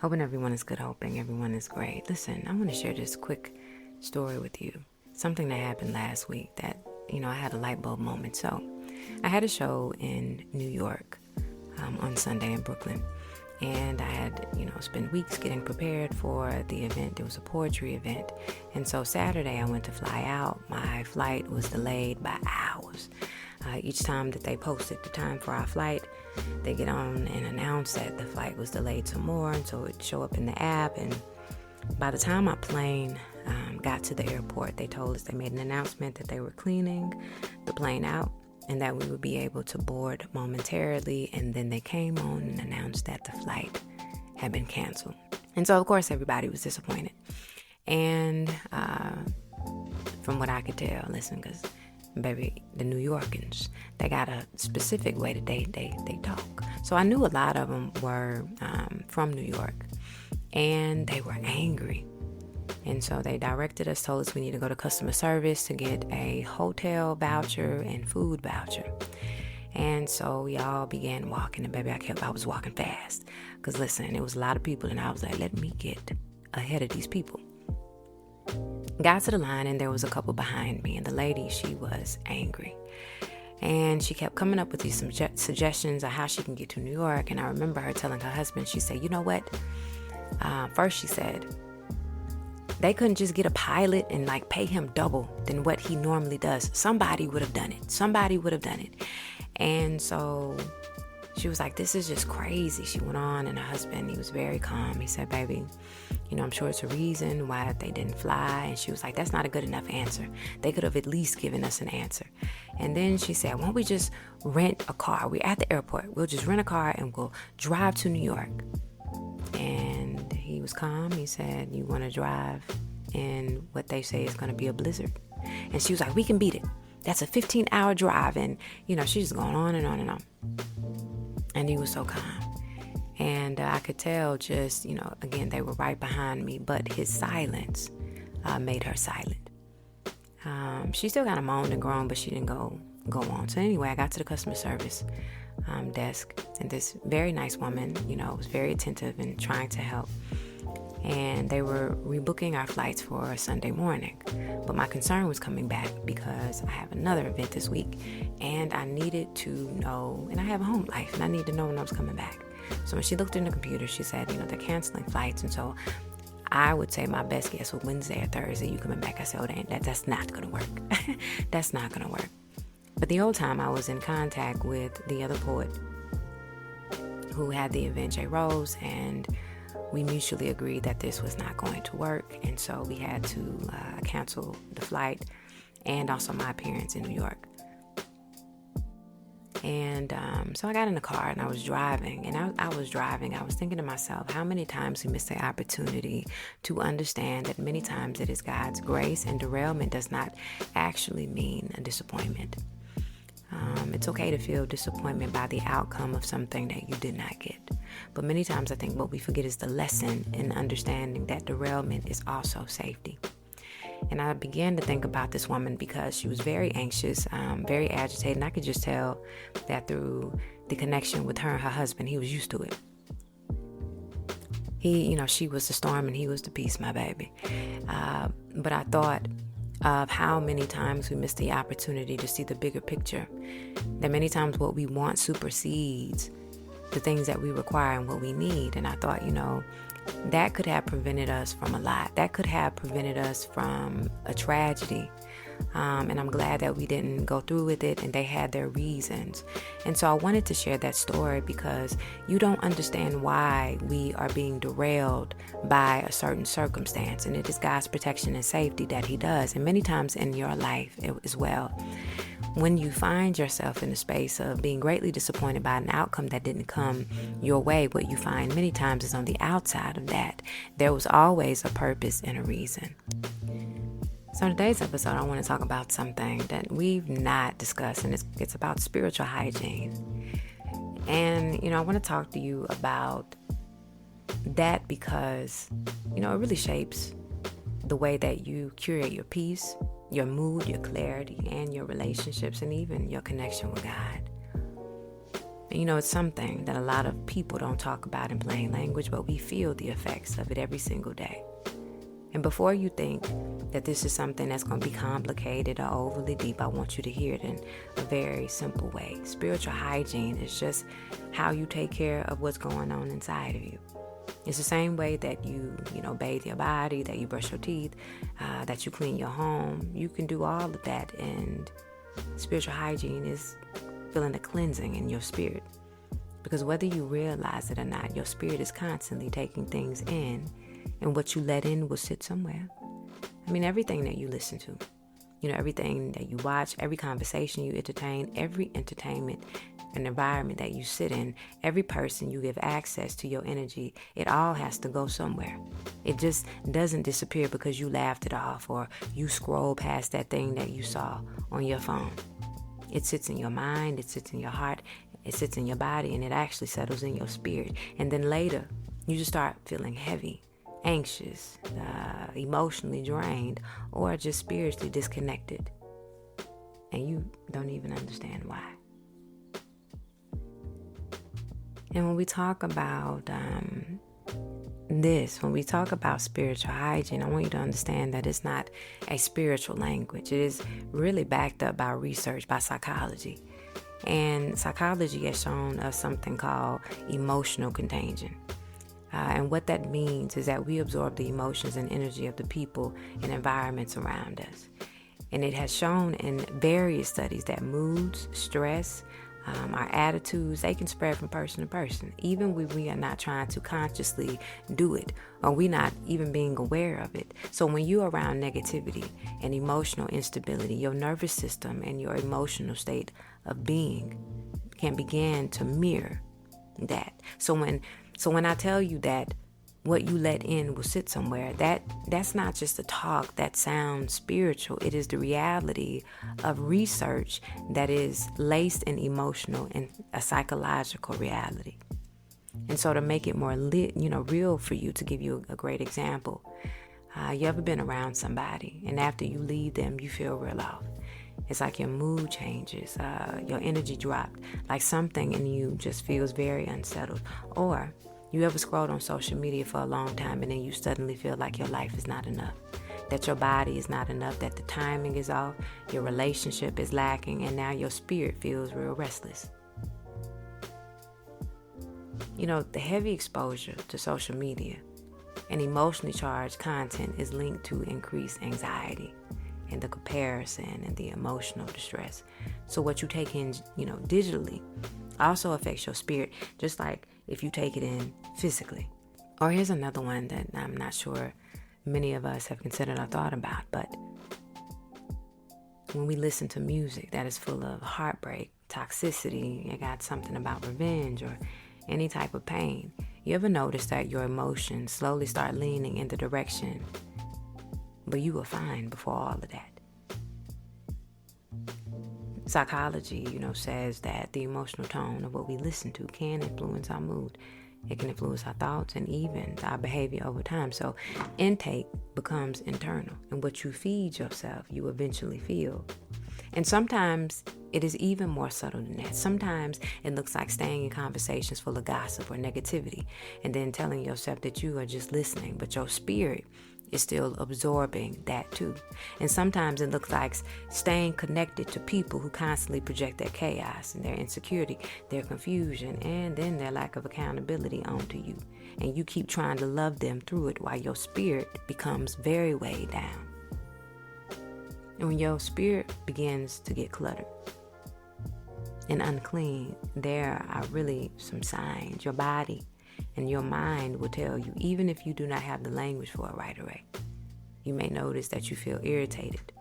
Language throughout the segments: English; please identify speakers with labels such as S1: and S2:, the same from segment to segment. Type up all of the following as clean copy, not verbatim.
S1: Hoping everyone is good, hoping everyone is great. Listen, I want to share this quick story with you. Something that happened last week that, I had a light bulb moment. So I had a show in New York on Sunday in Brooklyn. And I had, spent weeks getting prepared for the event. It was a poetry event. And so Saturday I went to fly out. My flight was delayed by hours. Each time that they posted the time for our flight, they get on and announce that the flight was delayed some more. And so it'd show up in the app. And by the time our plane got to the airport, they told us they made an announcement that they were cleaning the plane out and that we would be able to board momentarily. And then they came on and announced that the flight had been canceled. And so, of course, everybody was disappointed. And from what I could tell, listen, because, baby, the New Yorkers, they got a specific way that they talk. So I knew a lot of them were from New York, and they were angry. And so they directed us, told us we need to go to customer service to get a hotel voucher and food voucher. And so we all began walking, and baby, I was walking fast. Because listen, it was a lot of people, and I was like, let me get ahead of these people. Got to the line, and there was a couple behind me, and the lady, she was angry. And she kept coming up with these suggestions of how she can get to New York. And I remember her telling her husband, she said, you know what? First she said, they couldn't just get a pilot and pay him double than what he normally does. Somebody would have done it. And so she was like, this is just crazy. She went on, and her husband, he was very calm. He said, baby, I'm sure it's a reason why they didn't fly. And she was like, that's not a good enough answer. They could have at least given us an answer. And then she said, why don't we just rent a car? We're at the airport. We'll just rent a car and we'll drive to New York. And he was calm. He said, you want to drive in what they say is going to be a blizzard? And she was like, we can beat it. That's a 15-hour drive. And, she's just going on and on and on. And he was so calm. And I could tell just, again, they were right behind me, but his silence made her silent. She still kind of moaned and groaned, but she didn't go on. So anyway, I got to the customer service desk, and this very nice woman, was very attentive and trying to help. And they were rebooking our flights for Sunday morning. But my concern was coming back because I have another event this week, and I needed to know, and I have a home life, and I need to know when I was coming back. So when she looked in the computer, she said, they're canceling flights. And so I would say my best guess was Wednesday or Thursday, you coming back. I said, that's not going to work. That's not going to work. But the old time I was in contact with the other poet who had the event, J. Rose, and we mutually agreed that this was not going to work. And so we had to cancel the flight and also my appearance in New York. And so I got in the car and I was driving, and I was thinking to myself, how many times we miss the opportunity to understand that many times it is God's grace, and derailment does not actually mean a disappointment. It's okay to feel disappointment by the outcome of something that you did not get. But many times I think what we forget is the lesson in understanding that derailment is also safety. And I began to think about this woman because she was very anxious, very agitated. And I could just tell that through the connection with her and her husband, he was used to it. She was the storm and he was the peace, my baby. But I thought of how many times we miss the opportunity to see the bigger picture. That many times what we want supersedes the things that we require and what we need. And I thought, that could have prevented us from a lot. That could have prevented us from a tragedy. And I'm glad that we didn't go through with it, and they had their reasons. And so I wanted to share that story because you don't understand why we are being derailed by a certain circumstance. And it is God's protection and safety that He does. And many times in your life as well, when you find yourself in a space of being greatly disappointed by an outcome that didn't come your way, what you find many times is on the outside of that, there was always a purpose and a reason. So in today's episode, I want to talk about something that we've not discussed, and it's about spiritual hygiene. And, I want to talk to you about that because, it really shapes the way that you curate your peace, your mood, your clarity, and your relationships, and even your connection with God. And it's something that a lot of people don't talk about in plain language, but we feel the effects of it every single day. And before you think that this is something that's going to be complicated or overly deep, I want you to hear it in a very simple way. Spiritual hygiene is just how you take care of what's going on inside of you. It's the same way that you bathe your body, that you brush your teeth, that you clean your home. You can do all of that, and spiritual hygiene is feeling the cleansing in your spirit. Because whether you realize it or not, your spirit is constantly taking things in, and what you let in will sit somewhere. I mean, everything that you listen to, everything that you watch, every conversation you entertain, every entertainment and environment that you sit in, every person you give access to your energy, it all has to go somewhere. It just doesn't disappear because you laughed it off or you scroll past that thing that you saw on your phone. It sits in your mind, it sits in your heart, it sits in your body, and it actually settles in your spirit. And then later, you just start feeling heavy, anxious, emotionally drained, or just spiritually disconnected. And you don't even understand why. And when we talk about when we talk about spiritual hygiene, I want you to understand that it's not a spiritual language. It is really backed up by research, by psychology. And psychology has shown us something called emotional contagion. And what that means is that we absorb the emotions and energy of the people and environments around us. And it has shown in various studies that moods, stress, our attitudes, they can spread from person to person, even when we are not trying to consciously do it, or we're not even being aware of it. So when you're around negativity and emotional instability, your nervous system and your emotional state of being can begin to mirror that. So when I tell you that what you let in will sit somewhere, that's not just a talk that sounds spiritual. It is the reality of research that is laced in emotional and a psychological reality. And so to make it more real for you, to give you a great example, you ever been around somebody and after you leave them, you feel real off? It's like your mood changes, your energy dropped, like something in you just feels very unsettled. Or you ever scrolled on social media for a long time and then you suddenly feel like your life is not enough, that your body is not enough, that the timing is off, your relationship is lacking, and now your spirit feels real restless. The heavy exposure to social media and emotionally charged content is linked to increased anxiety and the comparison and the emotional distress. So what you take in, digitally also affects your spirit, just like if you take it in physically. Or here's another one that I'm not sure many of us have considered or thought about, but when we listen to music that is full of heartbreak, toxicity, it got something about revenge or any type of pain, you ever notice that your emotions slowly start leaning in the direction, but you were fine before all of that? Psychology, says that the emotional tone of what we listen to can influence our mood. It can influence our thoughts and even our behavior over time. So intake becomes internal, and what you feed yourself, you eventually feel. And sometimes it is even more subtle than that. Sometimes it looks like staying in conversations full of gossip or negativity and then telling yourself that you are just listening, but your spirit is still absorbing that too. And sometimes it looks like staying connected to people who constantly project their chaos and their insecurity, their confusion, and then their lack of accountability onto you. And you keep trying to love them through it while your spirit becomes very weighed down. And when your spirit begins to get cluttered and unclean, there are really some signs. Your body and your mind will tell you, even if you do not have the language for it right away. You may notice that you feel irritated,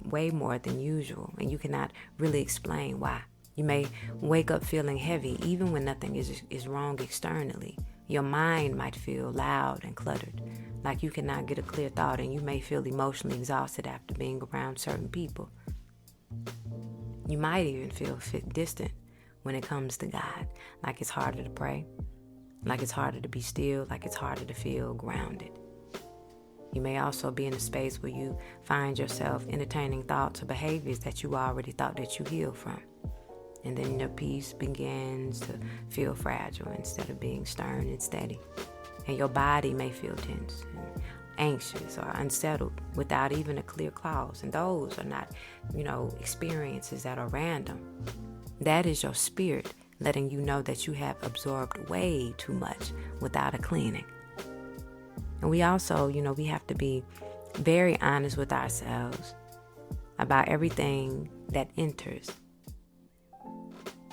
S1: way more than usual, and you cannot really explain why. You may wake up feeling heavy, even when nothing is wrong externally. Your mind might feel loud and cluttered, like you cannot get a clear thought, and you may feel emotionally exhausted after being around certain people. You might even feel distant when it comes to God, like it's harder to pray, like it's harder to be still, like it's harder to feel grounded. You may also be in a space where you find yourself entertaining thoughts or behaviors that you already thought that you healed from. And then your peace begins to feel fragile instead of being stern and steady. And your body may feel tense and anxious or unsettled without even a clear cause. And those are not, experiences that are random. That is your spirit letting you know that you have absorbed way too much without a cleaning. And we also, we have to be very honest with ourselves about everything that enters.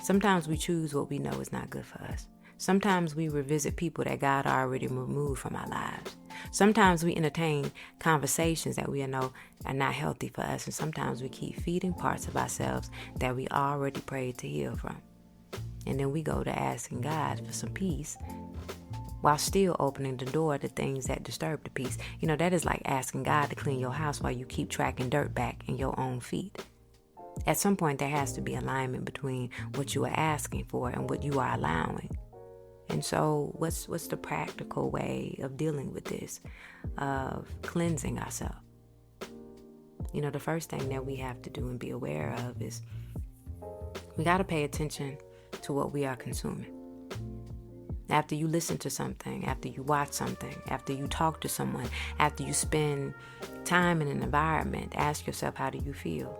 S1: Sometimes we choose what we know is not good for us. Sometimes we revisit people that God already removed from our lives. Sometimes we entertain conversations that we know are not healthy for us. And sometimes we keep feeding parts of ourselves that we already prayed to heal from. And then we go to asking God for some peace while still opening the door to things that disturb the peace. That is like asking God to clean your house while you keep tracking dirt back in your own feet. At some point, there has to be alignment between what you are asking for and what you are allowing. And so what's the practical way of dealing with this, of cleansing ourselves? The first thing that we have to do and be aware of is we got to pay attention to what we are consuming. After you listen to something, after you watch something, after you talk to someone, after you spend time in an environment, ask yourself, how do you feel?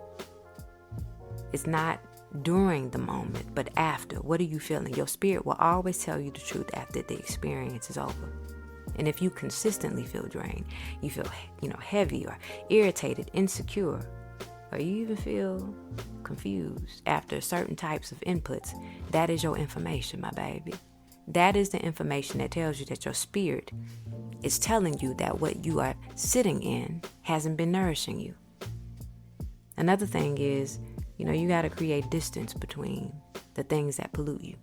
S1: It's not during the moment, but after. What are you feeling? Your spirit will always tell you the truth after the experience is over. And if you consistently feel drained, you feel, heavy or irritated, insecure, or you even feel confused after certain types of inputs, that is your information, my baby. That is the information that tells you that your spirit is telling you that what you are sitting in hasn't been nourishing you. Another thing is, you got to create distance between the things that pollute you.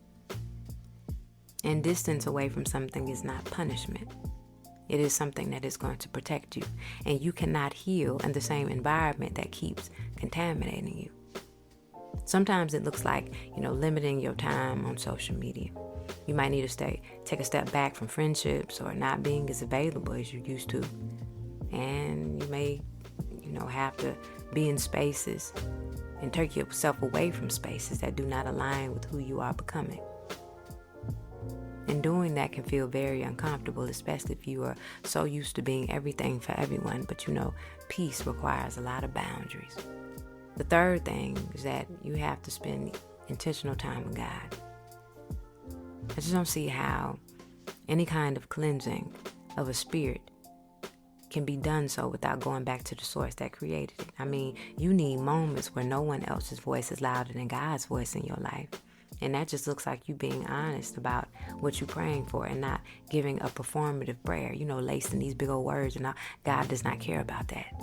S1: And distance away from something is not punishment. It is something that is going to protect you. And you cannot heal in the same environment that keeps contaminating you. Sometimes it looks like, limiting your time on social media. You might need to take a step back from friendships or not being as available as you used to. And you may, have to be in spaces and take yourself away from spaces that do not align with who you are becoming. And doing that can feel very uncomfortable, especially if you are so used to being everything for everyone. But peace requires a lot of boundaries. The third thing is that you have to spend intentional time with God. I just don't see how any kind of cleansing of a spirit can be done so without going back to the source that created it. You need moments where no one else's voice is louder than God's voice in your life. And that just looks like you being honest about what you're praying for and not giving a performative prayer, lacing these big old words. And God does not care about that.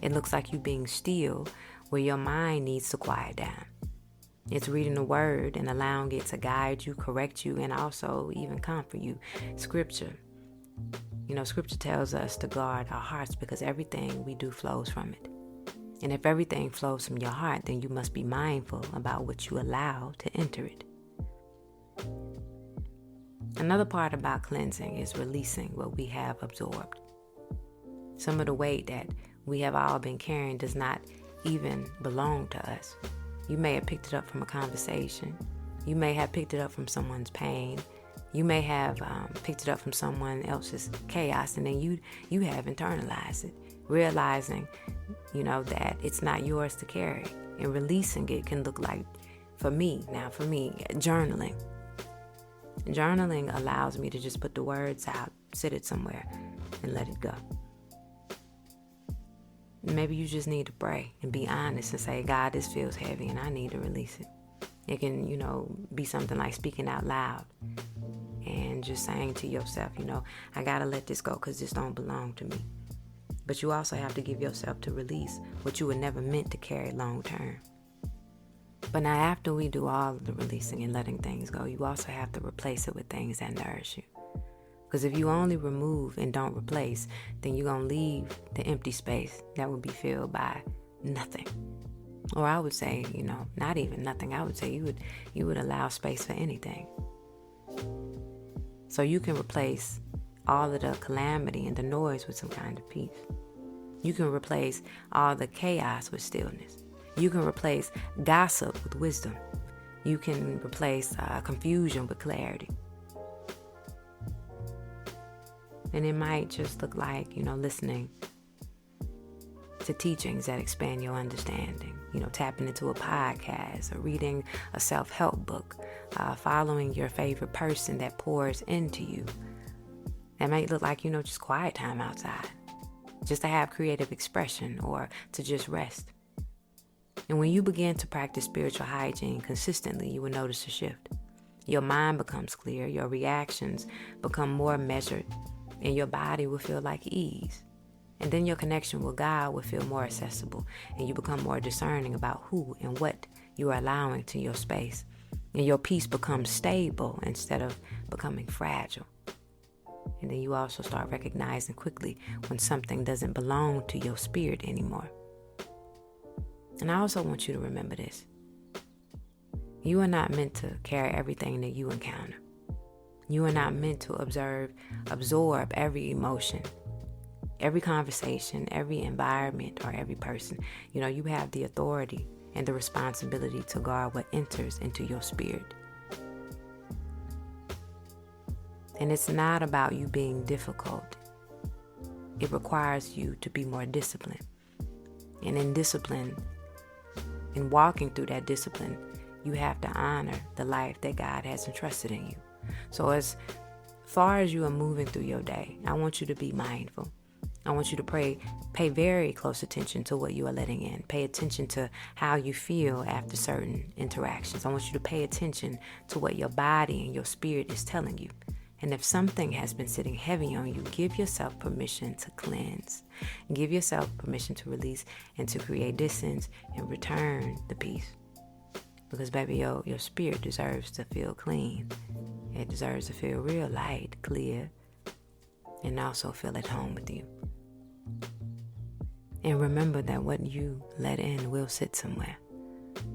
S1: It looks like you being still where your mind needs to quiet down. It's reading the word and allowing it to guide you, correct you, and also even comfort you. Scripture tells us to guard our hearts because everything we do flows from it. And if everything flows from your heart, then you must be mindful about what you allow to enter it. Another part about cleansing is releasing what we have absorbed. Some of the weight that we have all been carrying does not even belong to us. You may have picked it up from a conversation. You may have picked it up from someone's pain. You may have picked it up from someone else's chaos, and then you have internalized it, realizing, that it's not yours to carry. And releasing it can look like, for me, journaling. Journaling allows me to just put the words out, sit it somewhere, and let it go. Maybe you just need to pray and be honest and say, God, this feels heavy and I need to release it. It can, be something like speaking out loud and just saying to yourself, I got to let this go because this don't belong to me. But you also have to give yourself to release what you were never meant to carry long term. But now after we do all of the releasing and letting things go, you also have to replace it with things that nourish you. Because if you only remove and don't replace, then you're going to leave the empty space that will be filled by nothing. Or I would say, not even nothing. I would say you would allow space for anything. So you can replace all of the calamity and the noise with some kind of peace. You can replace all the chaos with stillness. You can replace gossip with wisdom. You can replace confusion with clarity. And it might just look like, listening to teachings that expand your understanding, tapping into a podcast or reading a self-help book, following your favorite person that pours into you. That might look like, just quiet time outside, just to have creative expression or to just rest. And when you begin to practice spiritual hygiene consistently, you will notice a shift. Your mind becomes clear, your reactions become more measured, and your body will feel like ease. And then your connection with God will feel more accessible, and you become more discerning about who and what you are allowing to your space. And your peace becomes stable instead of becoming fragile. And then you also start recognizing quickly when something doesn't belong to your spirit anymore. And I also want you to remember this. You are not meant to carry everything that you encounter. You are not meant to absorb every emotion, every conversation, every environment, or every person. You have the authority and the responsibility to guard what enters into your spirit. And it's not about you being difficult. It requires you to be more disciplined. And in walking through that discipline, you have to honor the life that God has entrusted in you. So as far as you are moving through your day, I want you to be mindful. I want you to pay very close attention to what you are letting in. Pay attention to how you feel after certain interactions. I want you to pay attention to what your body and your spirit is telling you. And if something has been sitting heavy on you, give yourself permission to cleanse. Give yourself permission to release and to create distance and return the peace. Because, baby, your spirit deserves to feel clean. It deserves to feel real light, clear, and also feel at home with you. And remember that what you let in will sit somewhere.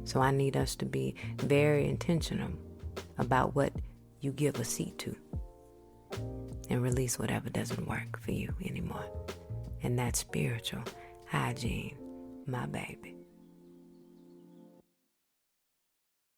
S1: So I need us to be very intentional about what you give a seat to. And release whatever doesn't work for you anymore. And that's spiritual hygiene, my baby.